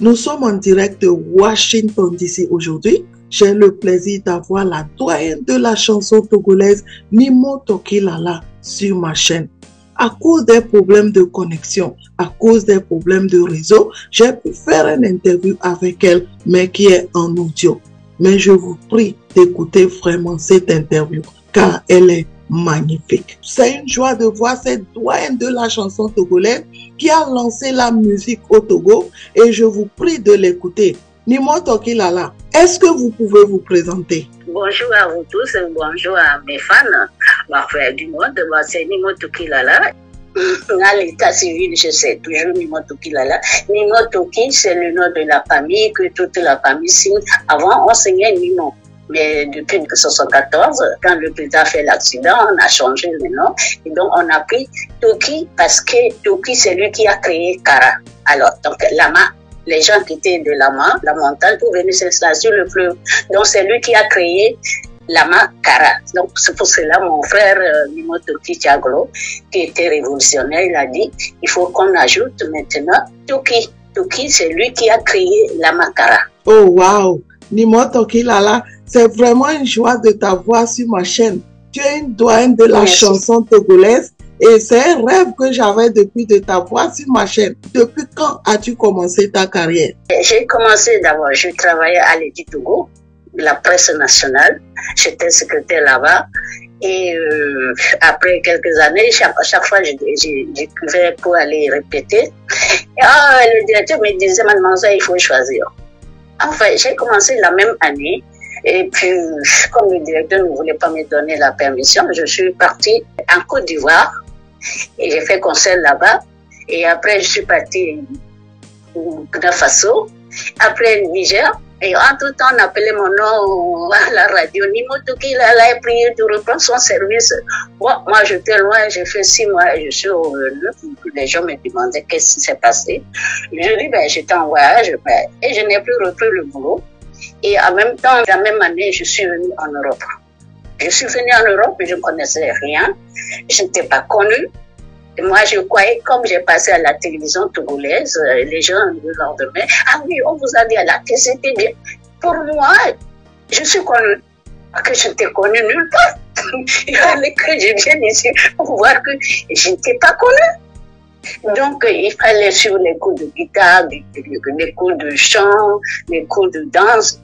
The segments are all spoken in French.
Nous sommes en direct de Washington DC aujourd'hui. J'ai le plaisir d'avoir la doyenne de la chanson togolaise Nimo Toki Lala sur ma chaîne. À cause des problèmes de connexion, à cause des problèmes de réseau, j'ai pu faire une interview avec elle, mais qui est en audio. Mais je vous prie d'écouter vraiment cette interview, car elle est magnifique. C'est une joie de voir cette doyenne de la chanson togolaise qui a lancé la musique au Togo et je vous prie de l'écouter. Nimo Toki Lala, est-ce que vous pouvez vous présenter? Bonjour à vous tous, bonjour à mes fans, du monde, c'est Nimo Toki Lala. À l'état civil, je sais toujours Nimo Toki Lala. Nimo Toki, c'est le nom de la famille que toute la famille signe. Avant, on signait Nimo. Mais depuis 1974, quand le président a fait l'accident, on a changé le nom. Et donc, on a pris Toki parce que Toki, c'est lui qui a créé Kara. Alors, donc, Lama, les gens qui étaient de Lama, la montagne, pour venir s'installer sur le fleuve. Donc, c'est lui qui a créé Lama Kara. Donc, c'est pour cela, mon frère Nimo Toki Tiaglo, qui était révolutionnaire, il a dit, il faut qu'on ajoute maintenant Toki. Toki, c'est lui qui a créé Lama Kara. Oh, wow! Nimo Toki Lala, c'est vraiment une joie de t'avoir sur ma chaîne. Tu es une doyenne de la chanson togolaise et c'est un rêve que j'avais depuis de t'avoir sur ma chaîne. Depuis quand as-tu commencé ta carrière? J'ai commencé d'abord, je travaillais à l'Édit Togo, la presse nationale. J'étais secrétaire là-bas. Et après quelques années, chaque fois, j'écrivais pour aller répéter. Et le directeur me disait, mademoiselle, il faut choisir. Enfin, j'ai commencé la même année. Et puis, comme le directeur ne voulait pas me donner la permission, je suis partie en Côte d'Ivoire et j'ai fait concert là-bas. Et après, je suis partie au Burkina Faso, après le Niger. Et en tout temps, on appelait mon nom à la radio. Nimo Toki Lala est prié de reprendre son service. Bon, moi, j'étais loin, j'ai fait 6 mois et je suis revenue. Les gens me demandaient qu'est-ce qui s'est passé. Je dis, ben, j'étais en voyage et je n'ai plus repris le boulot. Et en même temps, la même année, je suis venue en Europe. Je suis venue en Europe, mais je ne connaissais rien. Je n'étais pas connue. Et moi, je croyais, comme j'ai passé à la télévision togolaise, les gens le lendemain, ah oui, on vous a dit à la télé, c'était bien. Pour moi, je suis connue. Parce que je n'étais connue nulle part. Il fallait que je vienne ici pour voir que je n'étais pas connue. Donc, il fallait suivre les cours de guitare, les cours de chant, les cours de danse.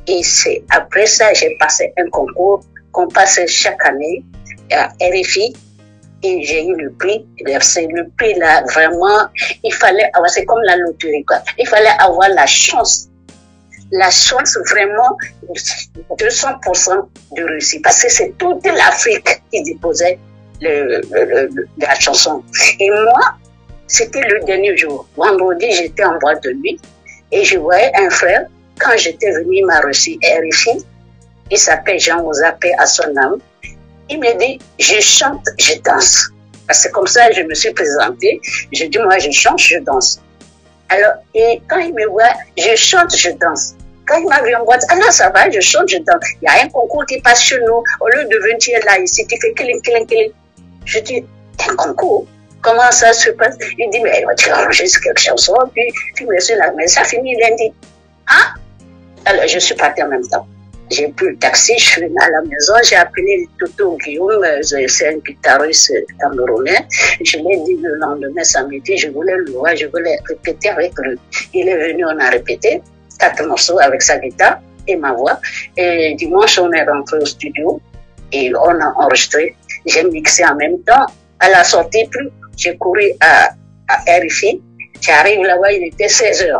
Et c'est après ça, j'ai passé un concours qu'on passe chaque année à RFI. Et j'ai eu le prix. C'est le prix là, vraiment, il fallait avoir, c'est comme la loterie, quoi. Il fallait avoir la chance vraiment 200% de réussite. Parce que c'est toute l'Afrique qui déposait la chanson. Et moi, c'était le dernier jour. Vendredi, j'étais en boîte de nuit et je voyais un frère. Quand j'étais venu, il m'a reçu RFI. Il s'appelle Jean Ozapé à son âme. Il me dit, je chante, je danse. Parce que comme ça, je me suis présentée. Je dis, moi, je chante, je danse. Alors, et quand il me voit, je chante, je danse. Quand il m'a vu en boîte, alors ça va, je chante, je danse. Il y a un concours qui passe chez nous. Au lieu de venir là, ici, tu fais kiling, kiling, kiling. Je dis, un concours? Comment ça se passe? Il dit, mais tu as enregistré quelque chose. Puis me suis là, mais ça finit lundi. Ah? Alors, je suis partie en même temps. J'ai pris le taxi, je suis venue à la maison, j'ai appelé Toto Guillaume, c'est un guitariste camerounais. Je l'ai dit le lendemain samedi, je voulais le voir, je voulais répéter avec lui. Il est venu, on a répété 4 morceaux avec sa guitare et ma voix. Et dimanche, on est rentré au studio et on a enregistré. J'ai mixé en même temps. À la sortie, j'ai couru à RFI. J'arrive là-bas, il était 16h.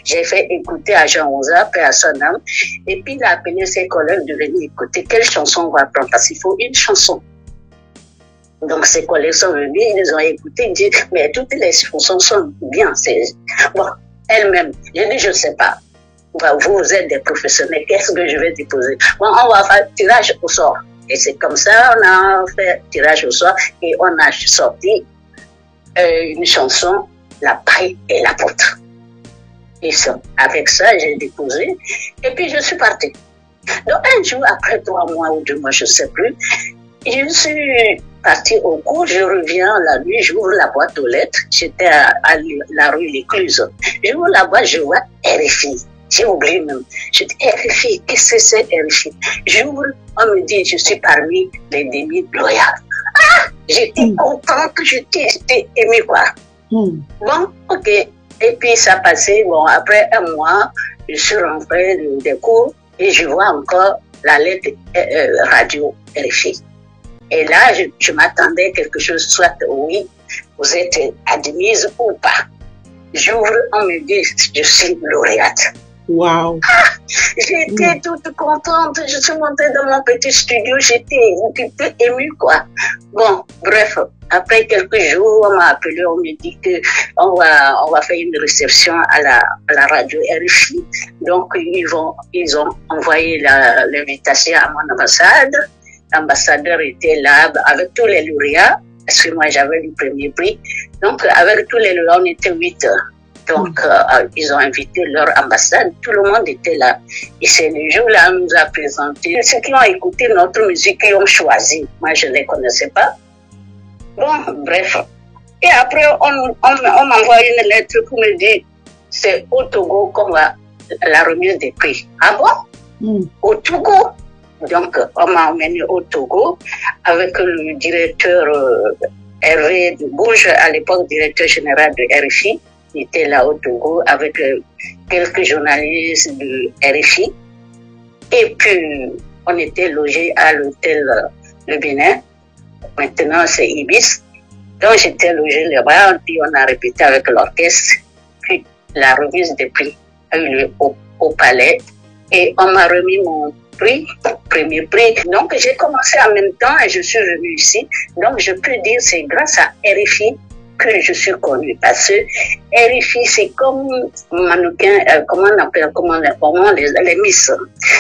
J'ai fait écouter à Jean Oza, paix à son âme, et puis il a appelé ses collègues de venir écouter quelle chanson on va prendre, parce qu'il faut une chanson. Donc ses collègues sont venus, ils les ont écoutés, ils disent, mais toutes les chansons sont bien. Bon, elle-même, j'ai dit, je ne sais pas. Vous êtes des professionnels, qu'est-ce que je vais déposer? Bon, on va faire tirage au sort. Et c'est comme ça, on a fait tirage au sort, et on a sorti une chanson, La paille et la poutre. Et ça, avec ça, j'ai déposé. Et puis, je suis partie. Donc, un jour, après 3 mois ou 2 mois, je ne sais plus, Je suis partie au cours, je reviens la nuit, j'ouvre la boîte aux lettres. J'étais à la rue L'Écluse. J'ouvre la boîte, je vois RFI. J'ai oublié même. Je dis RFI, qu'est-ce que c'est RFI? J'ouvre, on me dit, je suis parmi les demi-loyaux. Ah! J'étais contente, j'étais émue, quoi. Bon, ok. Et puis ça passait, bon, après un mois, je suis rentrée des cours et je vois encore la lettre radio RFI. Et là, je m'attendais quelque chose, soit oui, vous êtes admise ou pas. J'ouvre, on me dit, je suis lauréate. Wow. Ah, j'étais toute contente, je suis montée dans mon petit studio, j'étais émue, quoi. Bon, bref, après quelques jours, on m'a appelé, on me dit que on va faire une réception à la radio RFI. Donc, ils ont envoyé l'invitation à mon ambassade. L'ambassadeur était là avec tous les lauréats, parce que moi j'avais le premier prix. Donc, avec tous les lauréats, on était 8. Donc, ils ont invité leur ambassade, tout le monde était là. Et c'est le jour-là, on nous a présenté ceux qui ont écouté notre musique, qui ont choisi. Moi, je ne les connaissais pas. Bon, bref. Et après, on m'envoie une lettre pour me dire, c'est au Togo qu'on va la remise des prix. Ah bon? Au Togo? Donc, on m'a emmené au Togo avec le directeur Hervé de Bouge, à l'époque directeur général de RFI. Il était là au Togo avec quelques journalistes de RFI. Et puis, on était logés à l'hôtel Le Bénin. Maintenant, c'est Ibis. Donc, j'étais logé là-bas, puis on a répété avec l'orchestre. Puis, la remise des prix a eu lieu au palais. Et on m'a remis mon prix, premier prix. Donc, j'ai commencé en même temps et je suis venue ici. Donc, je peux dire c'est grâce à RFI que je suis connue. Parce que RFI, c'est comme mannequin, comment on appelle, les Miss.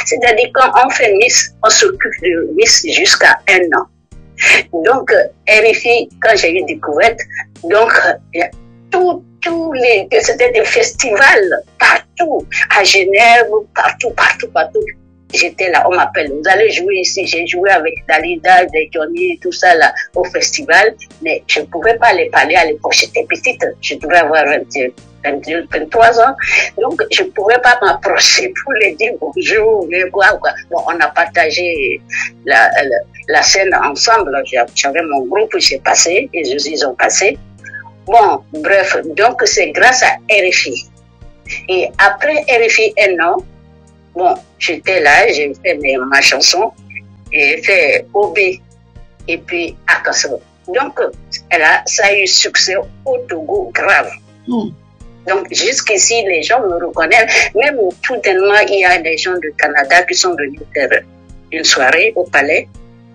C'est-à-dire, quand on fait Miss, on s'occupe de Miss jusqu'à 1 an. Donc, RFI, quand j'ai eu découverte, donc, c'était des festivals partout, à Genève, partout. J'étais là, on m'appelle, vous allez jouer ici. J'ai joué avec Dalida, Johnny, tout ça là, au festival, mais je ne pouvais pas les parler à l'époque. J'étais petite, je devais avoir 23 ans, donc je ne pouvais pas m'approcher pour les dire bonjour, quoi. Bon, on a partagé la scène ensemble. J'avais mon groupe, j'ai passé, et ils ont passé. Bon, bref, donc c'est grâce à RFI. Et après RFI, un an, bon, j'étais là, j'ai fait ma chanson, et j'ai fait OB, et puis Akasso. Donc, ça a eu succès au Togo grave. Donc, jusqu'ici, les gens me reconnaissent. Même tout dernièrement, il y a des gens du Canada qui sont venus faire une soirée au palais.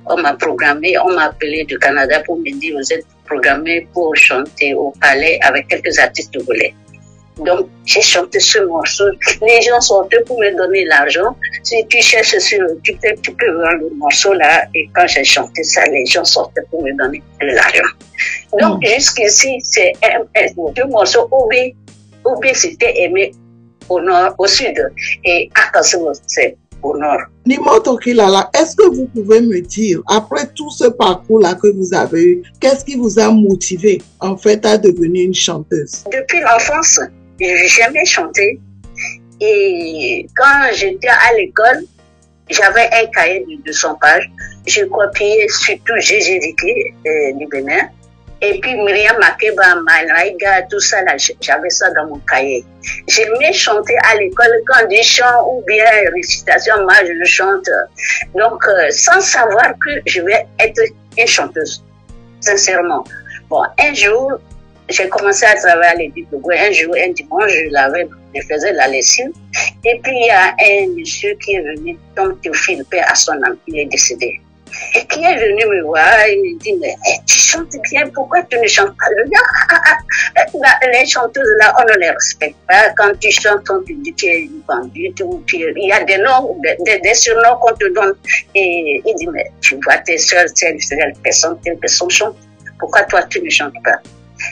On m'a programmé, on m'a appelé du Canada pour me dire, vous êtes programmé pour chanter au palais avec quelques artistes togolais. Donc, j'ai chanté ce morceau. Les gens sortaient pour me donner l'argent. Si tu cherches tu peux voir le morceau là. Et quand j'ai chanté ça, les gens sortaient pour me donner de l'argent. Donc, jusqu'ici, c'est deux morceaux. OB, c'était aimé au nord, au sud. Et Akasso, c'est au nord. Nimo Tokilala, est-ce que vous pouvez me dire, après tout ce parcours-là que vous avez eu, qu'est-ce qui vous a motivé, en fait, à devenir une chanteuse? Depuis l'enfance, j'ai jamais chanté. Et quand j'étais à l'école, j'avais un cahier de 200 pages. Je copiais surtout Gégé Riquet du Bénin. Et puis Myriam Makeba, Malaïga, tout ça, là, j'avais ça dans mon cahier. J'aimais chanter à l'école quand des chants ou bien récitation, moi je chante. Donc, sans savoir que je vais être une chanteuse, sincèrement. Bon, un jour, j'ai commencé à travailler à l'Édith Togo. Un jour, un dimanche, je faisais la lessive. Et puis, il y a un monsieur qui est venu, Tom Théophile, père à son âme, il est décédé. Et qui est venu me voir, il me dit, mais tu chantes bien, pourquoi tu ne chantes pas? Je dis, les chanteuses là, on ne les respecte pas. Quand tu chantes, on te dit, tu es une bandite, il y a des noms, des surnoms qu'on te donne. Et il dit, mais tu vois tes soeurs, telle personne chante. Pourquoi toi, tu ne chantes pas?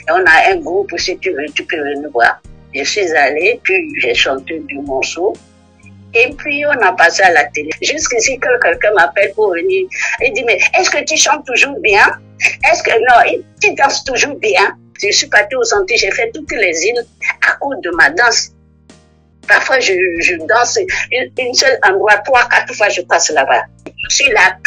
Et on a un groupe, si tu veux, tu peux venir voir. Je suis allée, puis j'ai chanté du morceau. Et puis, on a passé à la télé. Jusqu'ici, quand quelqu'un m'appelle pour venir, il dit, mais est-ce que tu chantes toujours bien? Est-ce que, non, tu danses toujours bien? Je suis partie aux Antilles, j'ai fait toutes les îles à cause de ma danse. Parfois, je danse une seule endroit, 3-4 fois, je passe là-bas. Je suis la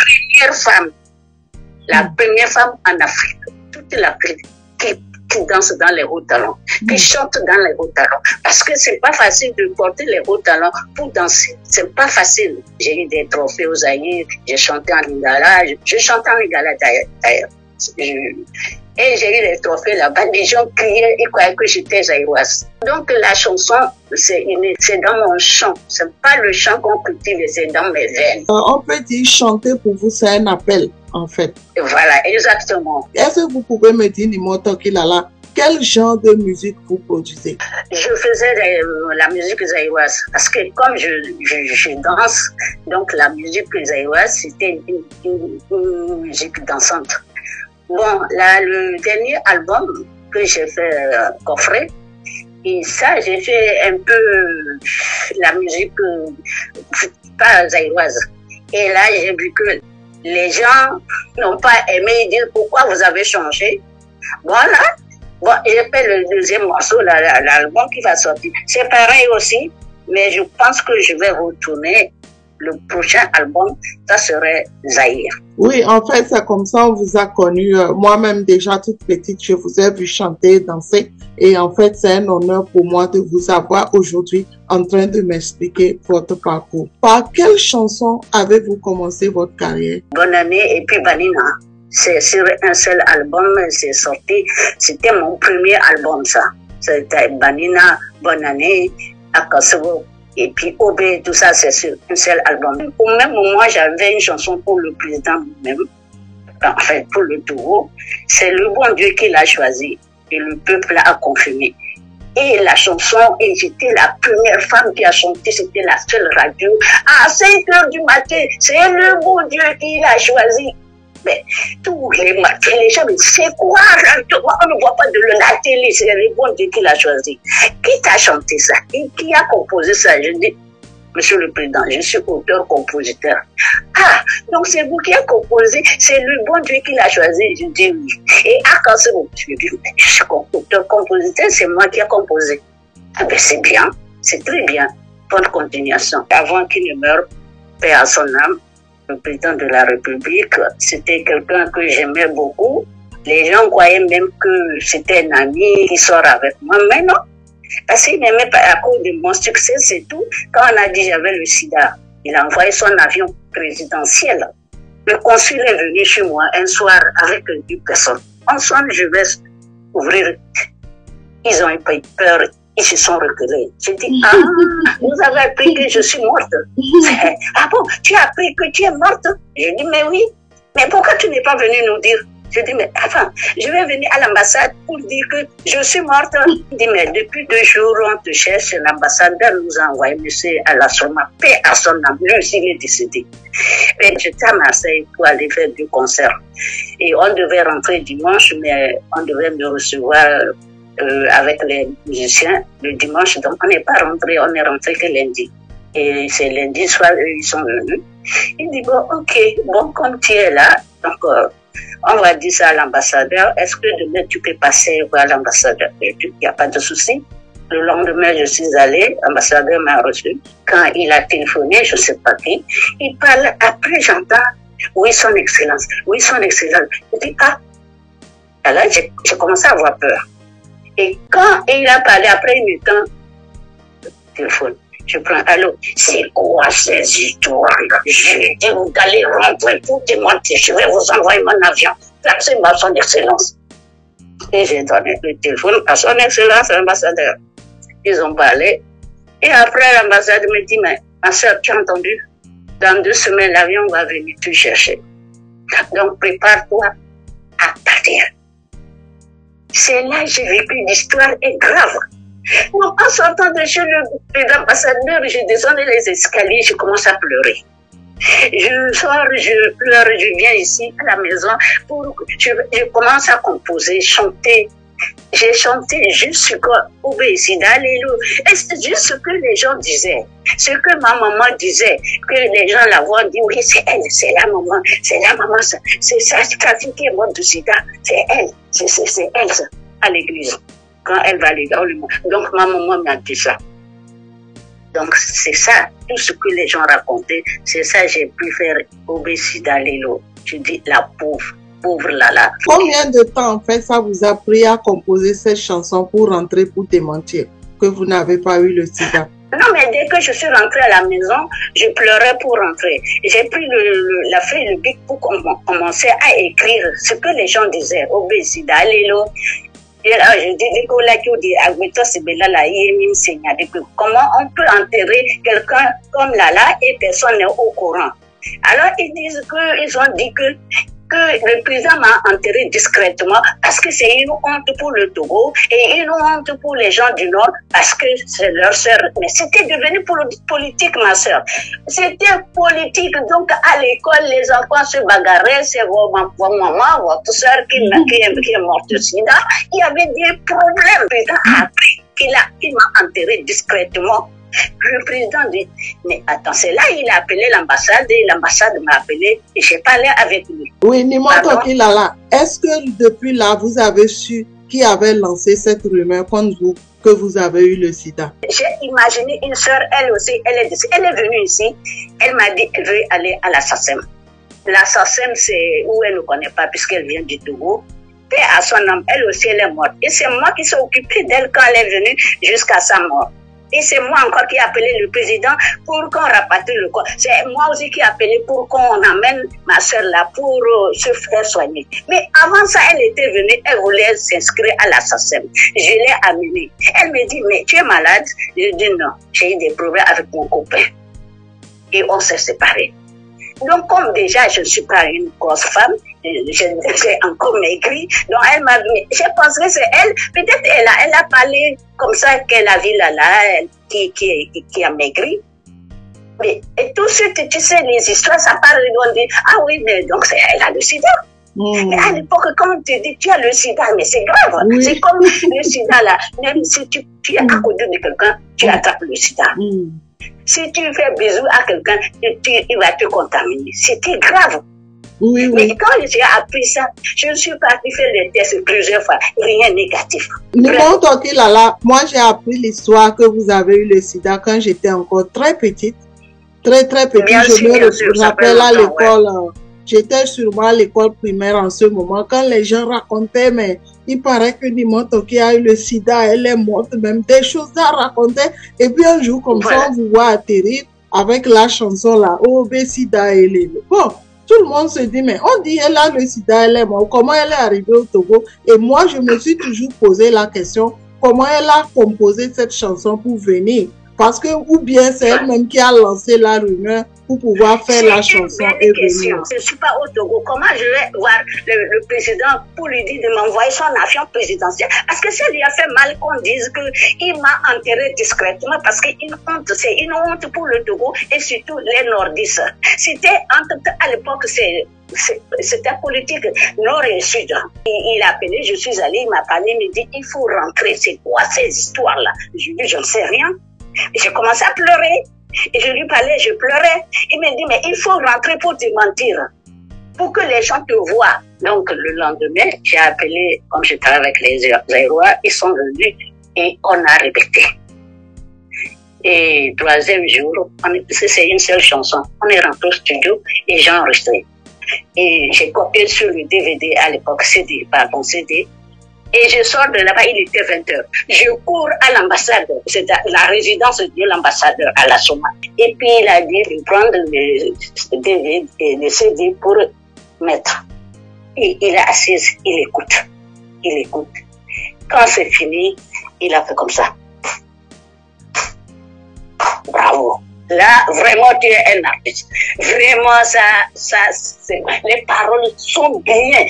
première femme en Afrique, toute l'Afrique, qui danse dans les hauts talons, qui chante dans les hauts talons. Parce que c'est pas facile de porter les hauts talons pour danser. C'est pas facile. J'ai eu des trophées aux Zaïre, j'ai chanté en Lingala, je chante en Lingala d'ailleurs. Et j'ai eu des trophées là-bas. Les gens criaient et croyaient que j'étais zaïroise. Donc la chanson, c'est dans mon chant. C'est pas le chant qu'on cultive, c'est dans mes veines. On peut dire chanter pour vous, c'est un appel, en fait. Voilà, exactement. Est-ce que vous pouvez me dire, Nimo Tokilala, quel genre de musique vous produisez? Je faisais la musique zaïroise parce que comme je danse, donc la musique zaïroise, c'était une musique dansante. Bon, là, le dernier album que j'ai fait coffret, et ça, j'ai fait un peu la musique pas zaïroise. Et là, j'ai vu que les gens n'ont pas aimé, ils disent pourquoi vous avez changé. Voilà. Bon, j'ai fait le deuxième morceau, l'album qui va sortir. C'est pareil aussi, mais je pense que je vais retourner. Le prochain album, ça serait Zaïre. Oui, en fait, c'est comme ça on vous a connu. Moi-même, déjà toute petite, je vous ai vu chanter, danser. Et en fait, c'est un honneur pour moi de vous avoir aujourd'hui en train de m'expliquer votre parcours. Par quelle chanson avez-vous commencé votre carrière? Bonne année et puis Banina. C'est sur un seul album, c'est sorti. C'était mon premier album, ça. C'était Banina, Bonne année, Akasovo. Et puis Obé, tout ça, c'est sur un seul album. Au même moment, j'avais une chanson pour le président même, enfin pour le Togo. C'est le bon Dieu qui l'a choisi et le peuple a confirmé. Et la chanson, et j'étais la première femme qui a chanté, c'était la seule radio. À 5 heures du matin, c'est le bon Dieu qui l'a choisi. Mais tous les matins, les gens me disent, c'est quoi? On ne voit pas de la télé, c'est le bon Dieu qui l'a choisi. Qui t'a chanté ça? Et qui a composé ça? Je dis, Monsieur le Président, je suis auteur-compositeur. Ah, donc c'est vous qui avez composé, c'est le bon Dieu qui l'a choisi. Je dis oui. Et quand c'est bon, je dis, je suis auteur-compositeur, c'est moi qui ai composé. Ah ben c'est bien, c'est très bien. Bonne continuation. Avant qu'il ne meure, paix à son âme, le président de la République, c'était quelqu'un que j'aimais beaucoup. Les gens croyaient même que c'était un ami qui sort avec moi, mais non. Parce qu'il n'aimait pas à cause de mon succès, c'est tout. Quand on a dit j'avais le sida, il a envoyé son avion présidentiel. Le consul est venu chez moi un soir avec 10 personnes. Ensemble, je vais ouvrir. Ils ont eu peur. Ils se sont reculés. J'ai dit, ah, vous avez appris que je suis morte. Ah bon, tu as appris que tu es morte? J'ai dit, mais oui. Mais pourquoi tu n'es pas venu nous dire? J'ai dit, mais attends, je vais venir à l'ambassade pour dire que je suis morte. Il dit, mais depuis 2 jours, on te cherche. L'ambassadeur nous a envoyé monsieur Alassoma, paix à son âme. Lui aussi, il est décédé. Et j'étais à Marseille pour aller faire du concert. Et on devait rentrer dimanche, mais on devait me recevoir avec les musiciens le dimanche. Donc, on n'est pas rentré, on est rentré que lundi. Et c'est lundi soir, ils sont venus. Il dit, bon, ok, bon, comme tu es là, donc, on va dire ça à l'ambassadeur. Est-ce que demain tu peux passer voir l'ambassadeur? Il n'y a pas de souci. Le lendemain, je suis allée, l'ambassadeur m'a reçu. Quand il a téléphoné, je ne sais pas qui, il parle. Après, j'entends, oui, son excellence, oui, son excellence. Je dis, ah, alors j'ai commencé à avoir peur. Et quand il a parlé, après, il me tend le téléphone. Je prends, allô, c'est quoi ces histoires-là? J'ai dit, vous allez rentrer pour démonter, je vais vous envoyer mon avion. Placez-moi à son excellence. Et j'ai donné le téléphone à son excellence, l'ambassadeur. Ils ont parlé. Et après, l'ambassadeur me dit, mais ma soeur, tu as entendu? Dans 2 semaines, l'avion va venir te chercher. Donc, prépare-toi à partir. C'est là que j'ai vécu l'histoire est grave. Donc, en sortant de chez l'ambassadeur, je descends les escaliers, je commence à pleurer. Je sors, je pleure, je viens ici à la maison, je commence à composer, chanter. J'ai chanté juste ce qu'Obéissida Lelo. Et c'est juste ce que les gens disaient. Ce que ma maman disait, que les gens la voient, disent, oui, c'est elle, c'est la maman, c'est ça, c'est qui est morte du sida, c'est elle, c'est elle, ça, à l'église. Quand elle va aller dans le monde. Donc, ma maman m'a dit ça. Donc, c'est ça, tout ce que les gens racontaient, c'est ça, j'ai pu faire Obéissida Lelo. Je dis, la pauvre Lala. Combien de temps, en fait, ça vous a pris à composer cette chanson pour rentrer, pour démentir que vous n'avez pas eu le sida? Non, mais dès que je suis rentrée à la maison, je pleurais pour rentrer. J'ai pris la feuille, le bic pour commencer à écrire ce que les gens disaient. Obéissida Lelo. Et là, je dis, comment on peut enterrer quelqu'un comme Lala et personne n'est au courant? Alors, ils disent qu'ils ont dit que le président m'a enterré discrètement parce que c'est une honte pour le Togo et une honte pour les gens du Nord parce que c'est leur sœur. Mais c'était devenu politique, ma sœur. C'était politique. Donc, à l'école, les enfants se bagarraient. C'est votre maman, votre sœur qui est morte de sida. Il y avait des problèmes. Le président a appris qu'il m'a enterré discrètement. Le président dit, mais attends, c'est là il a appelé l'ambassade et l'ambassade m'a appelé et j'ai parlé avec lui. Oui, Nimoto Kilala, est-ce que depuis là, vous avez su qui avait lancé cette rumeur contre vous, que vous avez eu le sida? J'ai imaginé une sœur, elle aussi, elle est venue ici, elle m'a dit qu'elle veut aller à la SACEM. La SACEM, c'est où elle ne connaît pas puisqu'elle vient du Togo. Et à son âme, elle aussi, elle est morte. Et c'est moi qui suis occupée d'elle quand elle est venue jusqu'à sa mort. Et c'est moi encore qui ai appelé le président pour qu'on rapatrie le corps. C'est moi aussi qui ai appelé pour qu'on amène ma soeur là pour se faire soigner. Mais avant ça, elle était venue, elle voulait s'inscrire à la SACEM. Je l'ai amenée. Elle me dit, mais tu es malade? Je dis non, j'ai eu des problèmes avec mon copain. Et on s'est séparés. Donc, comme déjà, je ne suis pas une grosse femme, j'ai encore maigri. Donc, elle m'a dit, je pense que c'est elle. Peut-être elle a parlé comme ça qu'elle a vu Lala qui a maigri. Mais et tout ce que tu sais, les histoires, ça parle, on dit, ah oui, mais donc elle a le sida. Mais à l'époque, quand on te dit tu as le sida, mais c'est grave. C'est comme le sida là. Même si tu es à côté de quelqu'un, tu attrapes le sida. Si tu fais bisous à quelqu'un, il va te contaminer. C'était grave. Oui, oui. Mais quand j'ai appris ça, je suis partie faire les tests plusieurs fois. Rien négatif. Moi, j'ai appris l'histoire que vous avez eu le sida quand j'étais encore très petite. Très, très petite. Je me rappelle à l'école. Ouais. J'étais sûrement à l'école primaire en ce moment. Quand les gens racontaient, mais il paraît que Nimotoki a eu le sida, elle est morte, même des choses à raconter. Et puis un jour, comme ça, on vous voit atterrir avec la chanson là, Obéissida et Lelo. Bon, tout le monde se dit, mais on dit, elle a le sida, elle est morte. Comment elle est arrivée au Togo? Et moi, je me suis toujours posé la question, comment elle a composé cette chanson pour venir? Parce que, ou bien c'est elle-même qui a lancé la rumeur pour pouvoir faire la chanson et venir. Je ne suis pas au Togo. Comment je vais voir le président pour lui dire de m'envoyer son avion présidentiel? Parce que ça lui a fait mal qu'on dise qu'il m'a enterré discrètement parce que c'est une honte pour le Togo et surtout les nordistes. C'était, à l'époque, c'était politique nord et sud. Il a appelé, je suis allée, il m'a parlé, il me dit, il faut rentrer. C'est quoi ces histoires-là? Je lui dis, je ne sais rien. J'ai commencé à pleurer. Et je lui parlais, je pleurais. Il me dit, mais il faut rentrer pour te mentir, pour que les gens te voient. Donc, le lendemain, j'ai appelé, comme je travaille avec les Aérois, ils sont venus et on a répété. Et troisième jour, c'est une seule chanson. On est rentré au studio et j'ai enregistré. Et j'ai copié sur le DVD à l'époque, CD. Et je sors de là-bas, il était 20h. Je cours à l'ambassade, c'est la résidence de l'ambassadeur à la Soma. Et puis il a dit de prendre le CD pour mettre. Et il est assis, il écoute. Quand c'est fini, il a fait comme ça. Bravo. Là, vraiment, tu es un artiste. Vraiment, les paroles sont bien.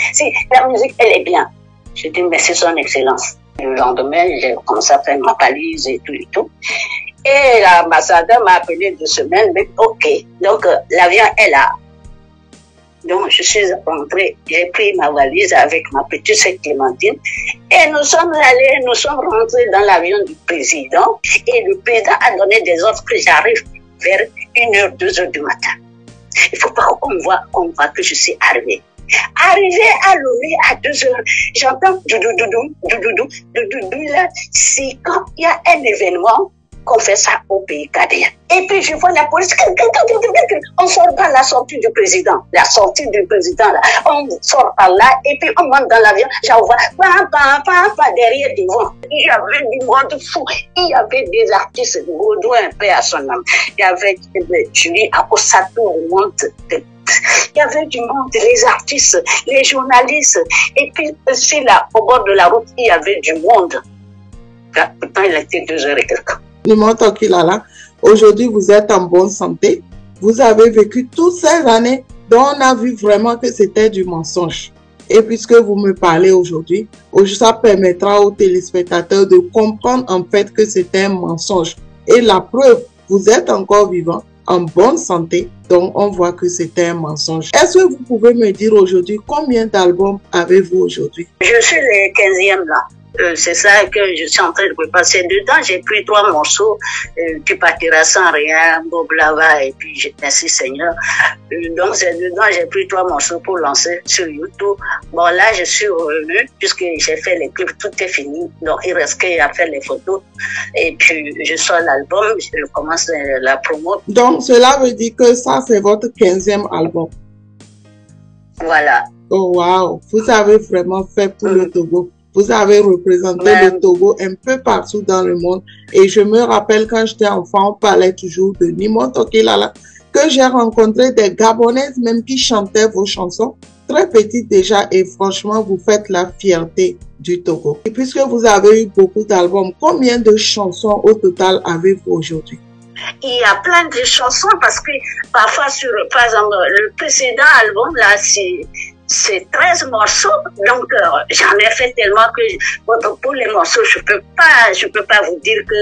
La musique, elle est bien. Je dis, mais c'est son excellence. Le lendemain, j'ai commencé à faire ma valise et tout. Et l'ambassadeur m'a appelé 2 semaines, mais ok. Donc, l'avion est là. Donc, je suis rentrée, j'ai pris ma valise avec ma petite sœur Clémentine et nous sommes rentrés dans l'avion du président et le président a donné des ordres que j'arrive vers 1h, 2h du matin. Il ne faut pas qu'on voit que je suis arrivée. Arrivé à Lomé à 2h, j'entends doudoudou, là, c'est quand il y a un événement qu'on fait ça au pays cadien. Et puis je vois la police, on sort par la sortie du président, là, on sort par là, et puis on monte dans l'avion, j'en vois, derrière devant. Il y avait du monde fou, il y avait des artistes, Baudouin, paix à son âme, il y avait Julie Akosato, il y avait du monde, les artistes, les journalistes, et puis aussi là, au bord de la route, il y avait du monde. Pourtant, il était 2h et quelques. Nimon Tokilala, aujourd'hui vous êtes en bonne santé. Vous avez vécu toutes ces années dont on a vu vraiment que c'était du mensonge. Et puisque vous me parlez aujourd'hui, ça permettra aux téléspectateurs de comprendre en fait que c'était un mensonge. Et la preuve, vous êtes encore vivant, en bonne santé, donc on voit que c'était un mensonge. Est-ce que vous pouvez me dire aujourd'hui combien d'albums avez-vous aujourd'hui? Je suis le 15e là. C'est ça que je suis en train de passer dedans. J'ai pris 3 morceaux, Tu partiras sans rien, Bob Lava et puis Merci Seigneur. Donc c'est dedans, j'ai pris 3 morceaux pour lancer sur YouTube. Bon là, je suis revenu puisque j'ai fait les clips, tout est fini. Donc il reste qu'à faire les photos. Et puis je sors l'album, je commence la promo. Donc cela veut dire que ça c'est votre 15e album. Voilà. Oh wow, vous avez vraiment fait pour le Togo. Vous avez représenté le Togo un peu partout dans le monde. Et je me rappelle quand j'étais enfant, on parlait toujours de Nimon Tokilala, que j'ai rencontré des Gabonaises même qui chantaient vos chansons, très petites déjà, et franchement, vous faites la fierté du Togo. Et puisque vous avez eu beaucoup d'albums, combien de chansons au total avez-vous aujourd'hui? Il y a plein de chansons parce que parfois, par exemple, le précédent album, là, c'est 13 morceaux, donc j'en ai fait tellement que pour les morceaux, je peux pas vous dire que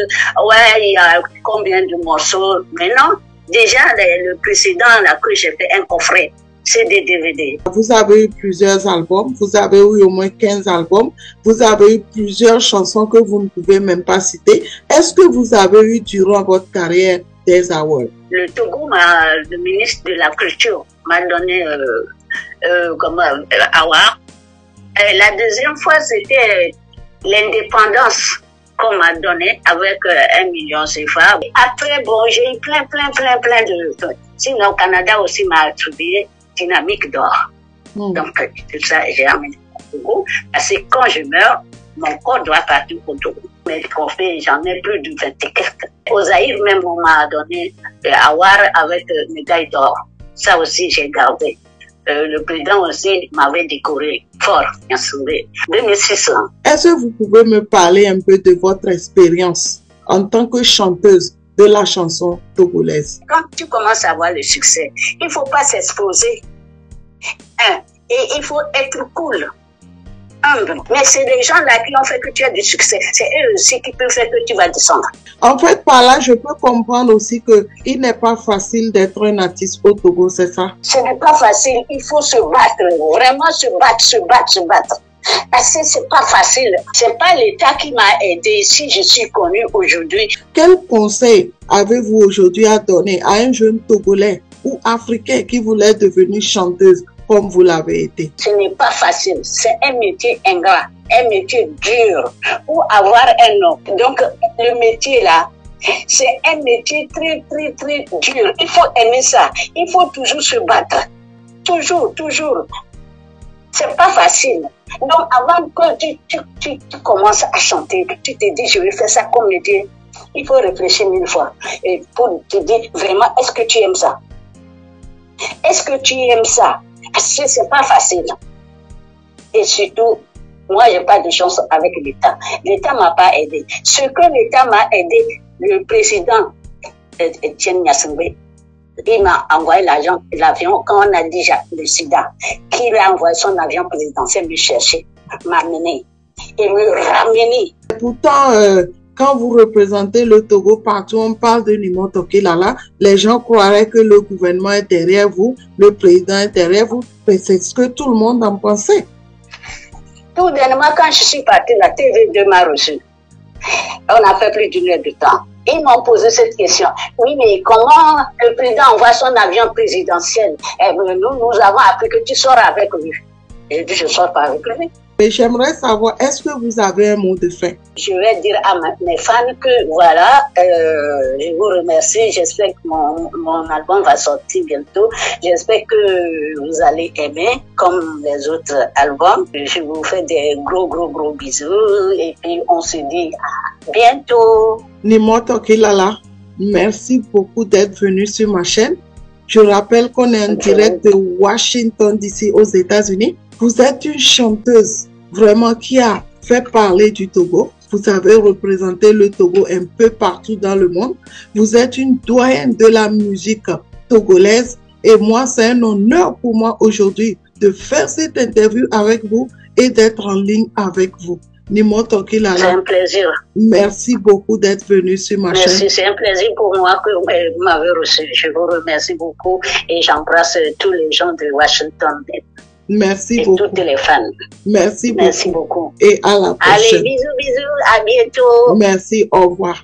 ouais, il y a combien de morceaux, mais non, déjà le précédent là que j'ai fait un coffret, c'est des DVD. Vous avez eu plusieurs albums, vous avez eu au moins 15 albums, vous avez eu plusieurs chansons que vous ne pouvez même pas citer. Est-ce que vous avez eu durant votre carrière des awards? Le Togo, le ministre de la Culture m'a donné award. La deuxième fois, c'était l'indépendance qu'on m'a donné avec 1 million CFA. Après, bon, j'ai eu plein de... Sinon, au Canada aussi m'a attribué Dynamique d'or. Donc, tout ça, j'ai amené au Togo. Parce que quand je meurs, mon corps doit partir au Togo. Mes trophées, j'en ai plus de 20 et quelques. Au Zaïre même, on m'a donné award avec médaille d'or. Ça aussi, j'ai gardé. Le président aussi m'avait décoré fort, bien sauvé, 2600. Est-ce que vous pouvez me parler un peu de votre expérience en tant que chanteuse de la chanson togolaise? Quand tu commences à avoir le succès, il ne faut pas s'exposer. Et il faut être cool. Mais c'est les gens là qui ont fait que tu as du succès. C'est eux aussi qui peuvent faire que tu vas descendre. En fait, par là, je peux comprendre aussi qu'il n'est pas facile d'être un artiste au Togo, c'est ça? Ce n'est pas facile. Il faut se battre. Vraiment se battre. Parce que c'est pas facile. C'est pas l'État qui m'a aidé si je suis connue aujourd'hui. Quel conseil avez-vous aujourd'hui à donner à un jeune Togolais ou Africain qui voulait devenir chanteuse comme vous l'avez été? Ce n'est pas facile. C'est un métier ingrat, un métier dur pour avoir un nom. Donc, le métier là, c'est un métier très dur. Il faut aimer ça. Il faut toujours se battre. Toujours. C'est pas facile. Donc, avant que tu commences à chanter, tu te dis, je vais faire ça comme métier, il faut réfléchir 1000 fois. Et pour te dire, vraiment, est-ce que tu aimes ça? Est-ce que tu aimes ça? Parce que c'est pas facile. Et surtout, moi, j'ai pas de chance avec l'État. L'État m'a pas aidé. Ce que l'État m'a aidé, le président Etienne Nyasingbe, il m'a envoyé l'avion quand on a déjà le sida, qu'il a envoyé son avion présidentiel me chercher, m'amener et me ramener. Pourtant, quand vous représentez le Togo partout, on parle de Nimon Tokelala, les gens croiraient que le gouvernement est derrière vous, le président est derrière vous, mais c'est ce que tout le monde en pensait. Tout dernièrement, quand je suis partie, la TV2 m'a reçu. On a fait plus d'une heure de temps. Ils m'ont posé cette question. Oui, mais comment le président envoie son avion présidentiel? Nous avons appris que tu sors avec lui. Et je ne sors pas avec lui. Mais j'aimerais savoir, est-ce que vous avez un mot de fin? Je vais dire à mes fans que voilà, je vous remercie. J'espère que mon album va sortir bientôt. J'espère que vous allez aimer comme les autres albums. Je vous fais des gros bisous et puis on se dit à bientôt. Nimon Tokelala, merci beaucoup d'être venu sur ma chaîne. Je rappelle qu'on est en direct de Washington DC aux États-Unis. Vous êtes une chanteuse vraiment qui a fait parler du Togo. Vous avez représenté le Togo un peu partout dans le monde. Vous êtes une doyenne de la musique togolaise et moi, c'est un honneur pour moi aujourd'hui de faire cette interview avec vous et d'être en ligne avec vous. Nimon Tokelala. C'est un plaisir. Merci beaucoup d'être venu sur ma chaîne. Merci, c'est un plaisir pour moi que vous m'avez reçu. Je vous remercie beaucoup et j'embrasse tous les gens de Washington. Merci et beaucoup. toutes les fans. Merci beaucoup. Merci beaucoup. Et à la prochaine. Allez, bisous, à bientôt. Merci, au revoir.